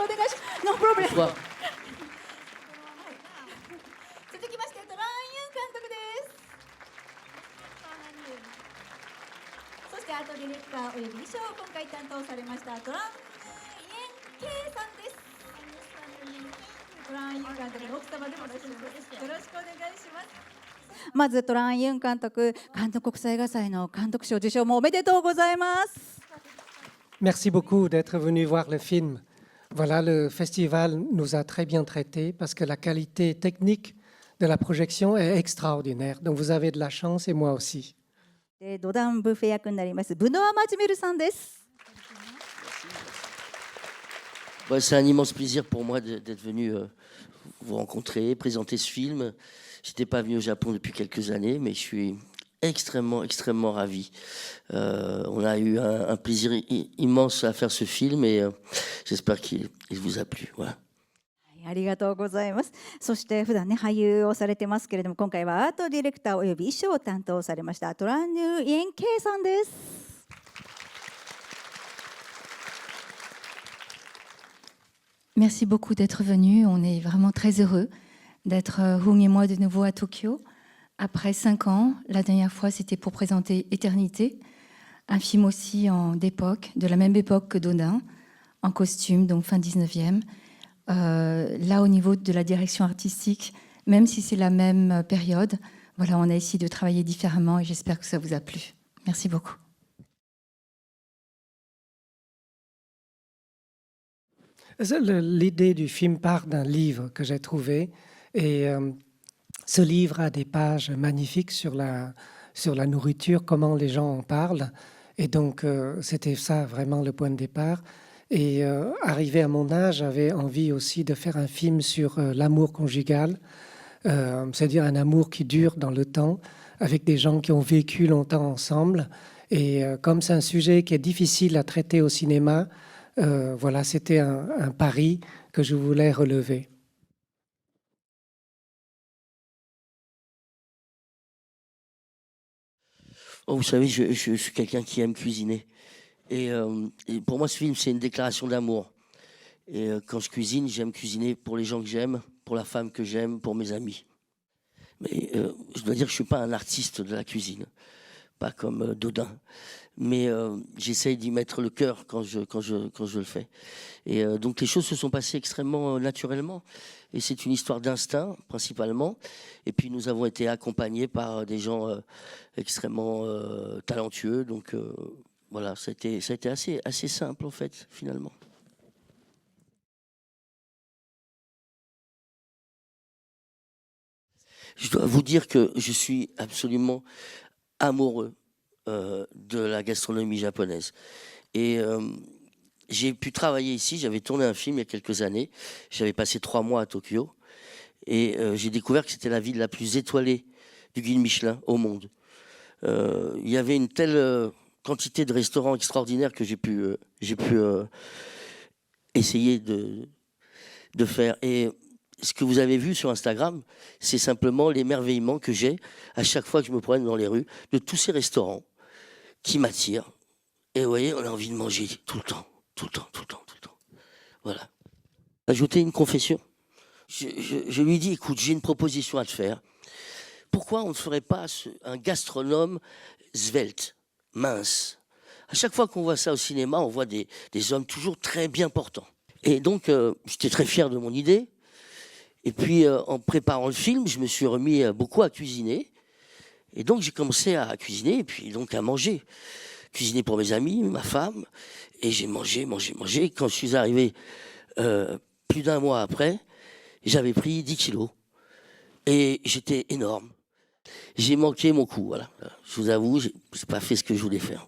くお願いします。ノープロブレム。 Bonsoir. 続きましてトラン・ユン監督です。そしてアートディレクターおよび衣装を今回担当されましたトラン・イエン・ケイさんです。トラン・ユン監督の奥様でもいらっしゃいます。よろしくお願いします。まずトラン・ユン監督、カンヌ国際映画祭の監督賞受賞もおめでとうございます。 Merci beaucoup d'être venu voir le film. Voilà, le festival nous a très bien traités parce que la qualité technique de la projection est extraordinaire. Donc vous avez de la chance et moi aussi. ドダン・ブフェ役になりますブノア・マチメルさんです。 C'est un immense plaisir pour moi d'être venu vous rencontrer, présenter ce film. Je n'étais pas venu au Japon depuis quelques années, mais je suis extrêmement ravi. On a eu un plaisir immense à faire ce film et j'espère qu'il vous a plu. Voilà. ありがとうございます。そして普段ね俳優をされてますけれども、今回はアートディレクターおよび衣装を担当されましたトラン・ユン・イエン・ケイさんです。 Merci beaucoup d'être venu. On est vraiment très heureux d'être Hung et moi de nouveau à Tokyo. Après 5 ans, la dernière fois c'était pour présenter Éternité, un film aussi d'époque, de la même époque que Dodin, en costume, donc fin 19e. Là au niveau de la direction artistique, même si c'est la même période, voilà, on a essayé de travailler différemment et j'espère que ça vous a plu. Merci beaucoup. L'idée du film part d'un livre que j'ai trouvé et ce livre a des pages magnifiques sur la nourriture, comment les gens en parlent. Et donc c'était ça vraiment le point de départ. Et arrivé à mon âge, j'avais envie aussi de faire un film sur l'amour conjugal, c'est-à-dire un amour qui dure dans le temps, avec des gens qui ont vécu longtemps ensemble. Et comme c'est un sujet qui est difficile à traiter au cinéma, voilà, c'était un pari que je voulais relever. Oh, vous savez, je suis quelqu'un qui aime cuisiner. Et pour moi, ce film, c'est une déclaration d'amour. Et quand je cuisine, j'aime cuisiner pour les gens que j'aime, pour la femme que j'aime, pour mes amis. Mais je dois dire que je ne suis pas un artiste de la cuisine, pas comme Dodin. Mais j'essaye d'y mettre le cœur quand je le fais. Et donc les choses se sont passées extrêmement naturellement. Et c'est une histoire d'instinct, principalement. Et puis nous avons été accompagnés par des gens extrêmement talentueux. Donc voilà, ça a été assez simple, en fait, finalement. Je dois vous dire que je suis absolument amoureux de la gastronomie japonaise. Et j'ai pu travailler ici, j'avais tourné un film il y a quelques années, j'avais passé 3 mois à Tokyo, et j'ai découvert que c'était la ville la plus étoilée du guide Michelin au monde. Il y avait une telle quantité de restaurants extraordinaires que j'ai pu essayer de faire. Et ce que vous avez vu sur Instagram, c'est simplement l'émerveillement que j'ai à chaque fois que je me promène dans les rues de tous ces restaurants qui m'attirent. Et vous voyez, on a envie de manger tout le temps. Voilà. Ajouter une confession. Je lui dis, écoute, j'ai une proposition à te faire. Pourquoi on ne ferait pas un gastronome svelte, mince? À chaque fois qu'on voit ça au cinéma, on voit des hommes toujours très bien portants. Et donc, j'étais très fier de mon idée. Et puis, en préparant le film, je me suis remis beaucoup à cuisiner. Et donc, j'ai commencé à cuisiner et puis donc à manger. Cuisiner pour mes amis, ma femme. Et j'ai mangé. Quand je suis arrivé plus d'1 mois après, j'avais pris 10 kilos. Et j'étais énorme. J'ai manqué mon coup, voilà. Je vous avoue, j'ai pas fait ce que je voulais faire.